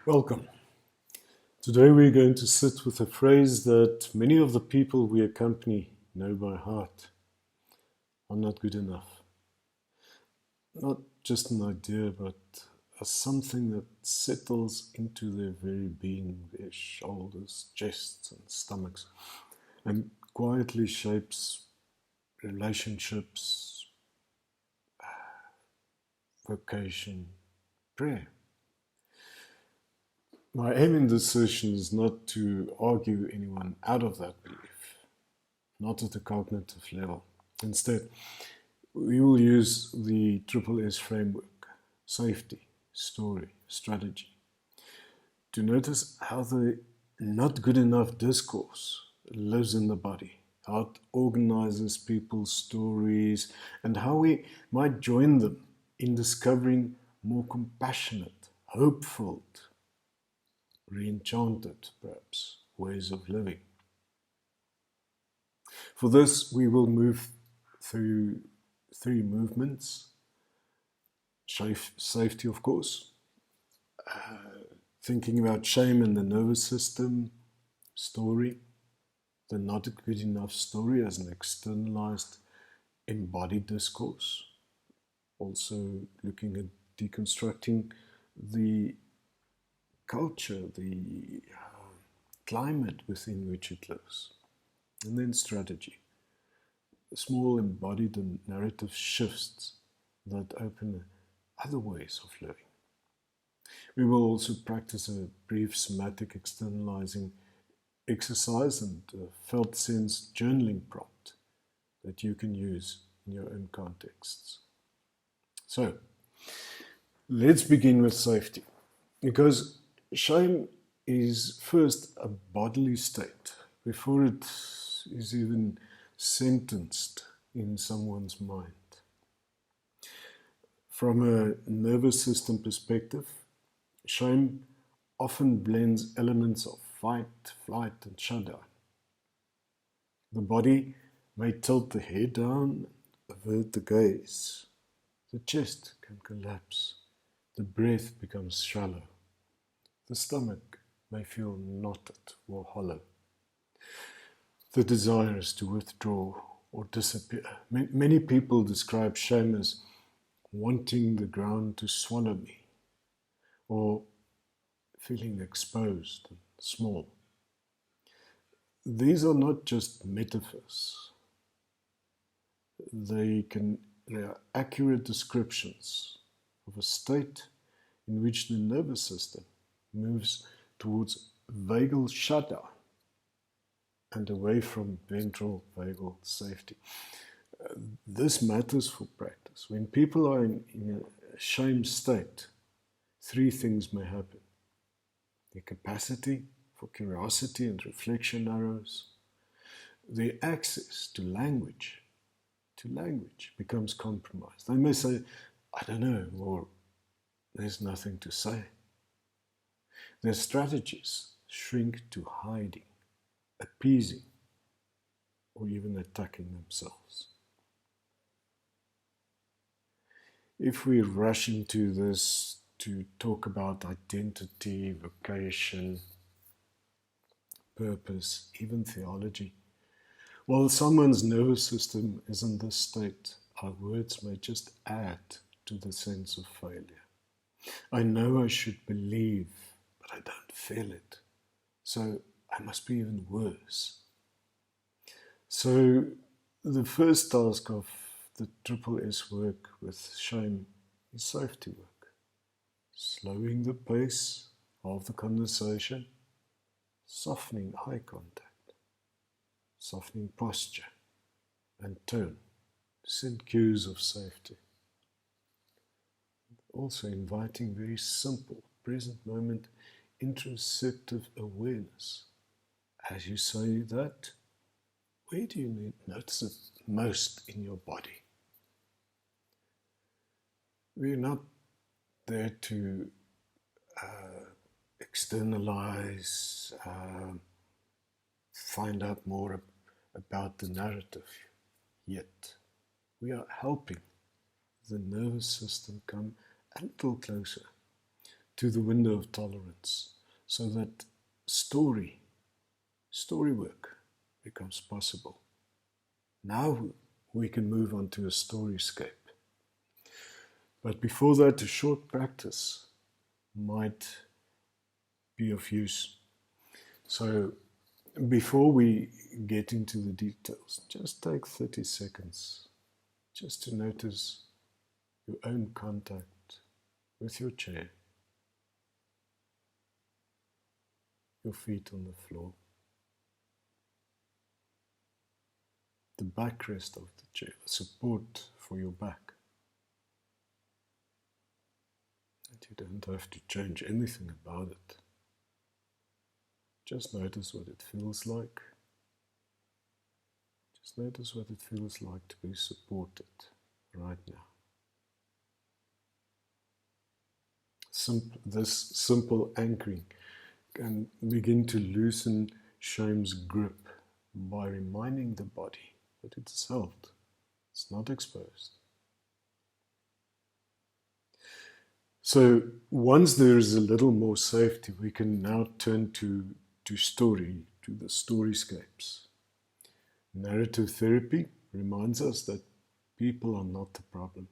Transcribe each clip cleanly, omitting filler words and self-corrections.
Welcome. Today we're going to sit with a phrase that many of the people we accompany know by heart. I'm not good enough. Not just an idea, but as something that settles into their very being, their shoulders, chests, and stomachs, and quietly shapes relationships, vocation, prayer. My aim in this session is not to argue anyone out of that belief, not at a cognitive level. Instead, we will use the SSS Framework, safety, story, strategy, to notice how the not good enough discourse lives in the body, how it organizes people's stories, and how we might join them in discovering more compassionate, hopeful, re-enchanted, perhaps, ways of living. For this, we will move through three movements. Safety, of course, thinking about shame in the nervous system, story, the not good enough story as an externalized embodied discourse, also looking at deconstructing the culture, the climate within which it lives. And then strategy, small embodied and narrative shifts that open other ways of living. We will also practice a brief somatic externalizing exercise and a felt sense journaling prompt that you can use in your own contexts. So, let's begin with safety, because shame is first a bodily state before it is even sentenced in someone's mind. From a nervous system perspective, shame often blends elements of fight, flight, and shutdown. The body may tilt the head down, avert the gaze. The chest can collapse. The breath becomes shallow. The stomach may feel knotted or hollow. The desire is to withdraw or disappear. Many people describe shame as wanting the ground to swallow me, or feeling exposed and small. These are not just metaphors. They are accurate descriptions of a state in which the nervous system moves towards vagal shutdown and away from ventral vagal safety. This matters for practice. When people are in a shame state, three things may happen. Their capacity for curiosity and reflection narrows. Their access to language becomes compromised. They may say, I don't know, or there's nothing to say. Their strategies shrink to hiding, appeasing, or even attacking themselves. If we rush into this to talk about identity, vocation, purpose, even theology, while someone's nervous system is in this state, our words may just add to the sense of failure. I know I should believe, but I don't feel it. So I must be even worse. So the first task of the SSS work with shame is safety work. Slowing the pace of the conversation, softening eye contact, softening posture and tone to send cues of safety. Also inviting very simple, present moment, introspective awareness. As you say that, where do you notice it most in your body? We're not there to externalize, find out more about the narrative yet. We are helping the nervous system come a little closer to the window of tolerance so that story work becomes possible. Now we can move on to a storyscape. But before that, a short practice might be of use. So before we get into the details, just take 30 seconds just to notice your own contact with your chair, your feet on the floor, the backrest of the chair, the support for your back. And you don't have to change anything about it. Just notice what it feels like. Just notice what it feels like to be supported right now. This simple anchoring can begin to loosen shame's grip by reminding the body that it's held, it's not exposed. So once there is a little more safety, we can now turn to the storyscapes. Narrative therapy reminds us that people are not the problem.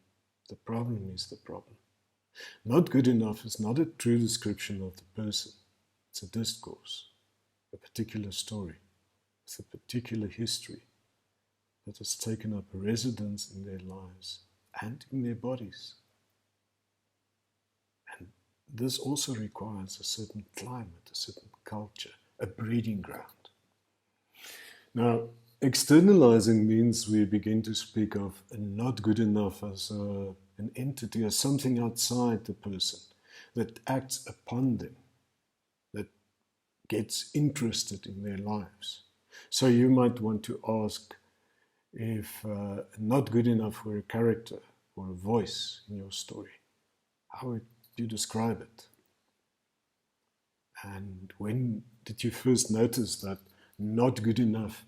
The problem is the problem. Not good enough is not a true description of the person. It's a discourse, a particular story, with a particular history that has taken up residence in their lives and in their bodies. And this also requires a certain climate, a certain culture, a breeding ground. Now, externalizing means we begin to speak of not good enough as an entity, as something outside the person that acts upon them, that gets interested in their lives. So you might want to ask if not good enough were a character or a voice in your story, how would you describe it? And when did you first notice that not good enough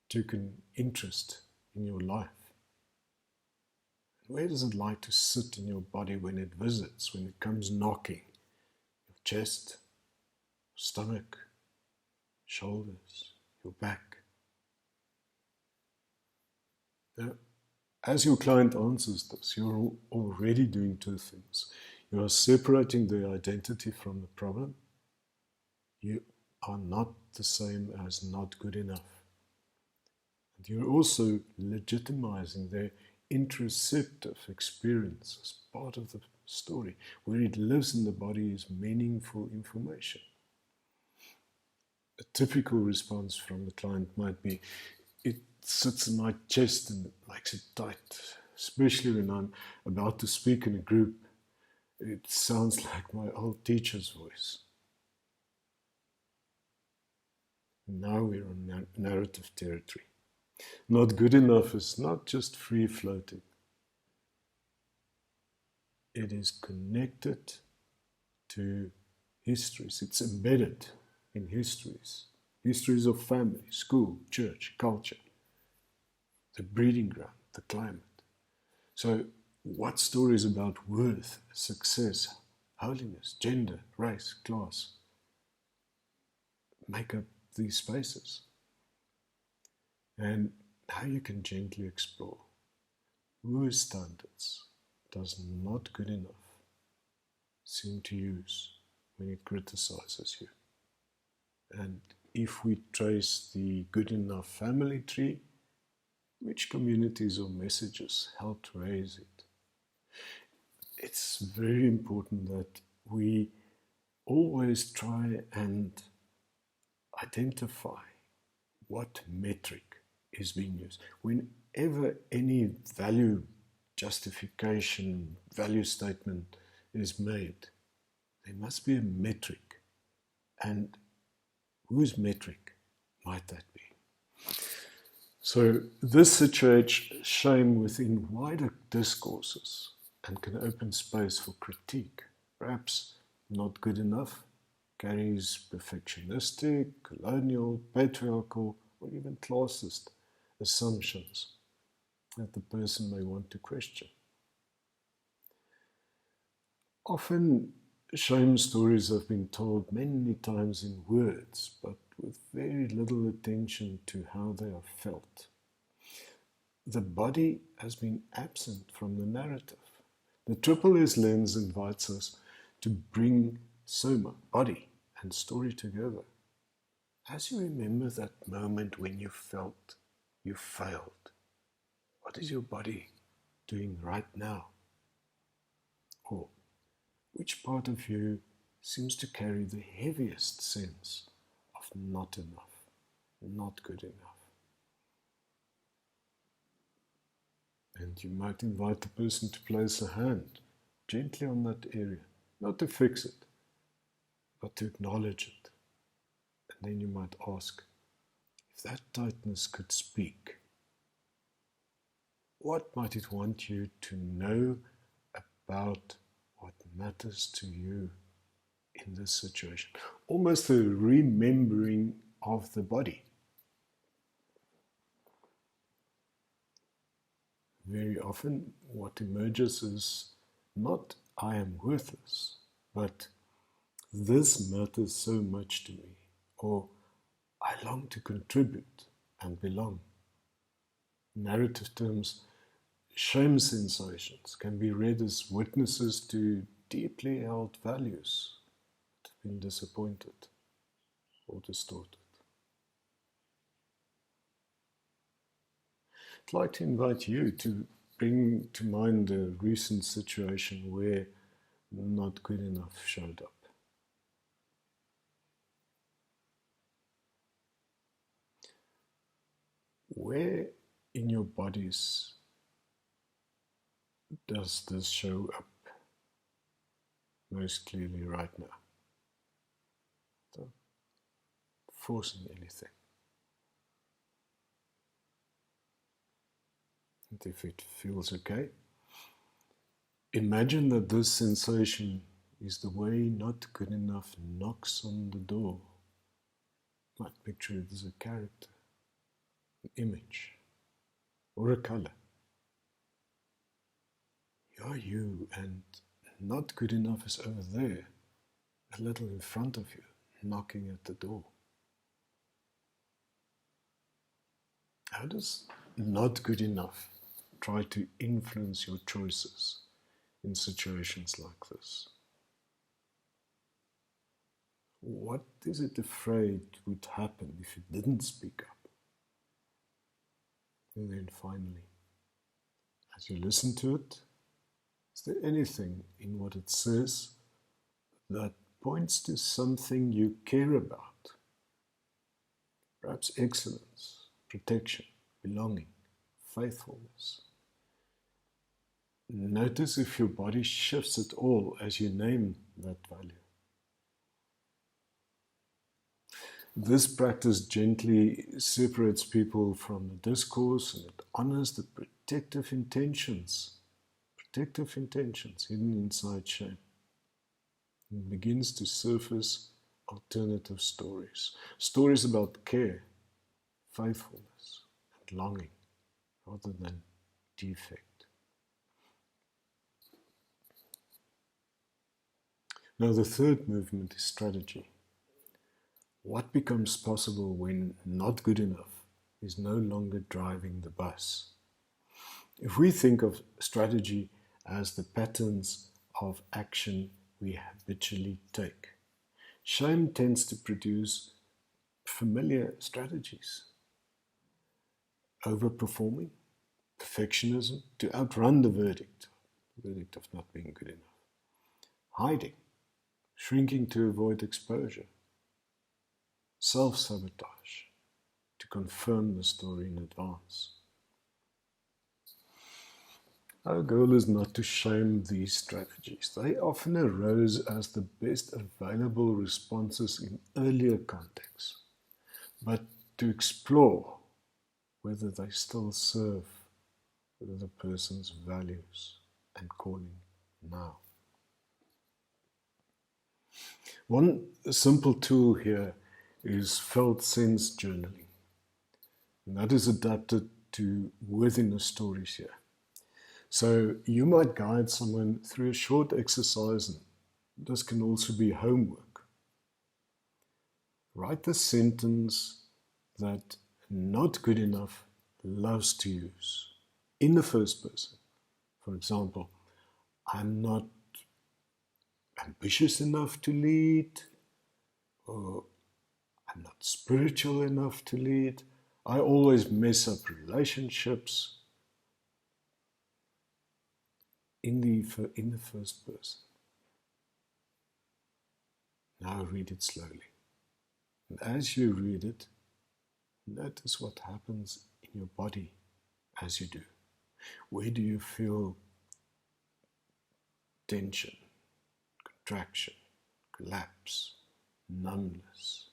took an interest in your life? Where does it like to sit in your body when it visits, when it comes knocking? Your chest, stomach, shoulders, your back. Now, as your client answers this, you're already doing two things. You are separating the identity from the problem. You are not the same as not good enough. And you're also legitimizing their interoceptive experience as part of the story. Where it lives in the body is meaningful information. A typical response from the client might be, it sits in my chest and it makes it tight, especially when I'm about to speak in a group. It sounds like my old teacher's voice. Now we're on narrative territory. Not good enough is not just free-floating. It is connected to histories. It's embedded in histories. Histories of family, school, church, culture. The breeding ground, the climate. So what stories about worth, success, holiness, gender, race, class make up these spaces? And how you can gently explore whose standards does not good enough seem to use when it criticizes you. And if we trace the good enough family tree, which communities or messages helped raise it? It's very important that we always try and identify what metric is being used. Whenever any value justification, value statement is made, there must be a metric. And whose metric might that be? So this situates shame within wider discourses and can open space for critique. Perhaps not good enough carries perfectionistic, colonial, patriarchal, or even classist assumptions that the person may want to question. Often Shame stories have been told many times in words, but with very little attention to how they are felt. The body has been absent from the narrative. The Triple S lens invites us to bring soma, body, and story together. As you remember that moment when you felt you failed, what is your body doing right now? Or which part of you seems to carry the heaviest sense of not enough, not good enough? And you might invite the person to place a hand gently on that area, not to fix it, but to acknowledge it. And then you might ask, if that tightness could speak, what might it want you to know about what matters to you in this situation? Almost a remembering of the body. Very often what emerges is not I am worthless, but this matters so much to me, or I long to contribute and belong. In narrative terms, shame sensations can be read as witnesses to deeply held values that have been disappointed or distorted. I'd like to invite you to bring to mind a recent situation where not good enough showed up. Where in your bodies does this show up most clearly right now? Don't forcing anything. And if it feels okay, imagine that this sensation is the way not good enough knocks on the door. You might picture it as a character, an image, or a color. You're you, and not good enough is over there, a little in front of you, knocking at the door. How does not good enough try to influence your choices in situations like this? What is it afraid would happen if it didn't speak up? And then finally, as you listen to it, is there anything in what it says that points to something you care about? Perhaps excellence, protection, belonging, faithfulness. Notice if your body shifts at all as you name that value. This practice gently separates people from the discourse, and it honors the protective intentions hidden inside shame. And begins to surface alternative stories. Stories about care, faithfulness, and longing, rather than defect. Now the third movement is strategy. What becomes possible when not good enough is no longer driving the bus? If we think of strategy as the patterns of action we habitually take, shame tends to produce familiar strategies. Overperforming, perfectionism to outrun the verdict of not being good enough. Hiding, shrinking to avoid exposure. Self-sabotage, to confirm the story in advance. Our goal is not to shame these strategies. They often arose as the best available responses in earlier contexts, but to explore whether they still serve the person's values and calling now. One simple tool here is felt sense journaling. And that is adapted to worthiness stories here. So you might guide someone through a short exercise and This can also be homework. Write the sentence that not good enough loves to use in the first person. For example, I'm not ambitious enough to lead, or I'm not spiritual enough to lead. I always mess up relationships. In the first person. Now read it slowly. And as you read it, notice what happens in your body as you do. Where do you feel tension, contraction, collapse, numbness?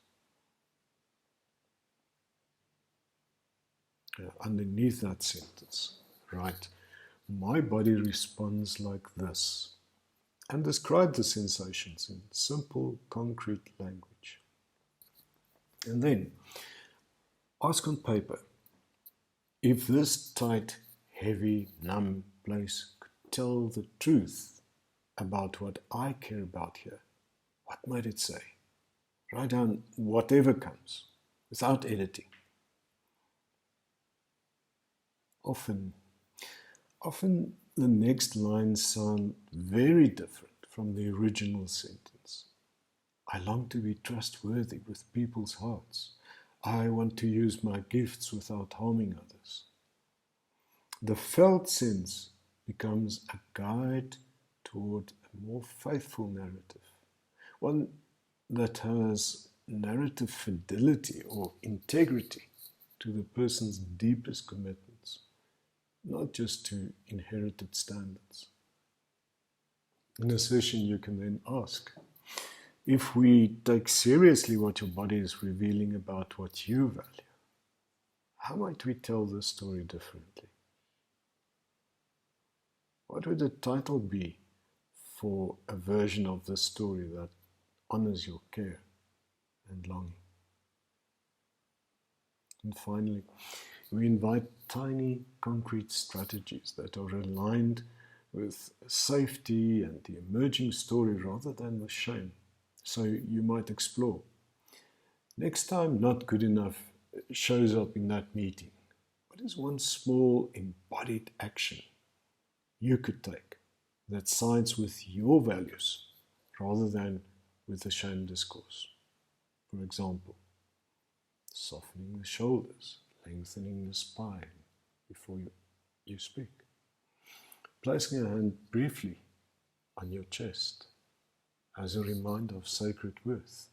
Underneath that sentence, write, my body responds like this, and describe the sensations in simple, concrete language. And then, ask on paper, if this tight, heavy, numb place could tell the truth about what I care about here, what might it say? Write down whatever comes, without editing. Often the next lines sound very different from the original sentence. I long to be trustworthy with people's hearts. I want to use my gifts without harming others. The felt sense becomes a guide toward a more faithful narrative, one that has narrative fidelity or integrity to the person's deepest commitments, not just to inherited standards. In a session, you can then ask, if we take seriously what your body is revealing about what you value, how might we tell this story differently? What would the title be for a version of this story that honors your care and longing? And finally, we invite tiny, concrete strategies that are aligned with safety and the emerging story rather than the shame. So you might explore. Next time not good enough shows up in that meeting, what is one small embodied action you could take that sides with your values rather than with the shame discourse? For example, softening the shoulders, lengthening the spine before you speak. Placing a hand briefly on your chest as a reminder of sacred worth.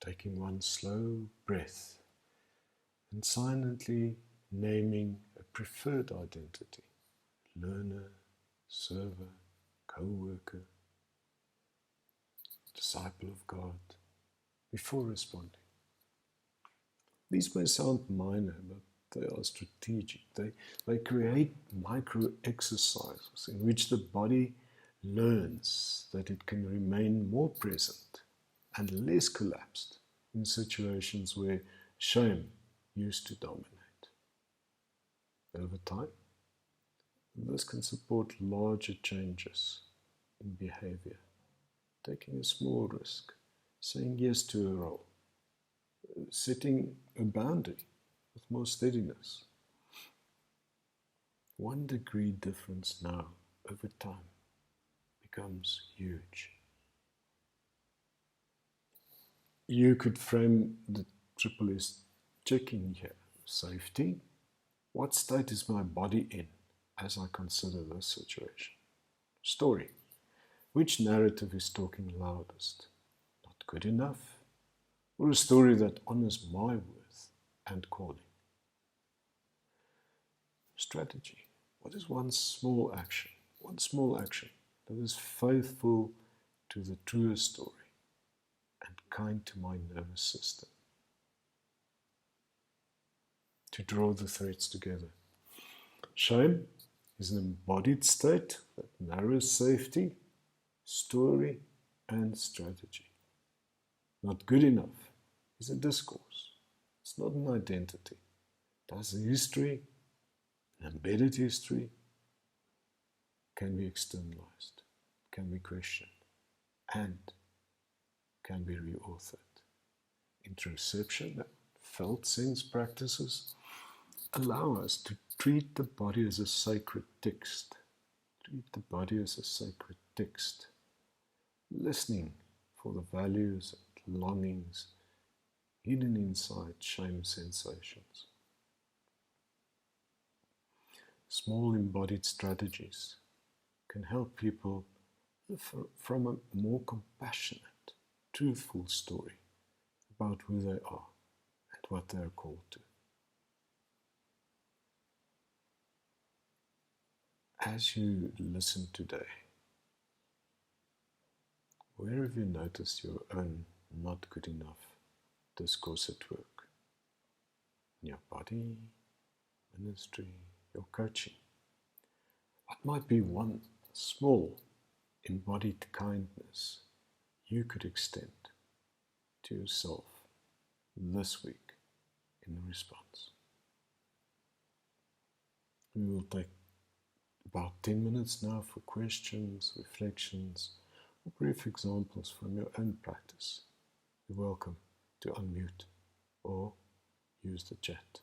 Taking one slow breath and silently naming a preferred identity, learner, server, co-worker, disciple of God, before responding. These may sound minor, but they are strategic. They create micro exercises in which the body learns that it can remain more present and less collapsed in situations where shame used to dominate. Over time, this can support larger changes in behavior, taking a small risk, saying yes to a role, setting a boundary with more steadiness. 1 degree difference now over time becomes huge. You could frame the SSS check-in here. Safety. What state is my body in as I consider this situation? Story. Which narrative is talking loudest? Not good enough? Or a story that honors my worth and calling? Strategy. What is one small action that is faithful to the truest story and kind to my nervous system? To draw the threads together. Shame is an embodied state that narrows safety, story, and strategy. Not good enough is a discourse. It's not an identity. It has a history, an embedded history, can be externalized, can be questioned. and can be reauthored. Interoception and felt sense practices allow us to treat the body as a sacred text. Treat the body as a sacred text, listening for the values and longings hidden inside shame sensations. Small embodied strategies can help people live from a more compassionate, truthful story about who they are and what they are called to. As you listen today, where have you noticed your own not good enough discourse at work? In your body, ministry, your coaching? What might be one small embodied kindness you could extend to yourself this week in response? We will take about 10 minutes now for questions, reflections, or brief examples from your own practice. You're welcome to unmute or use the chat.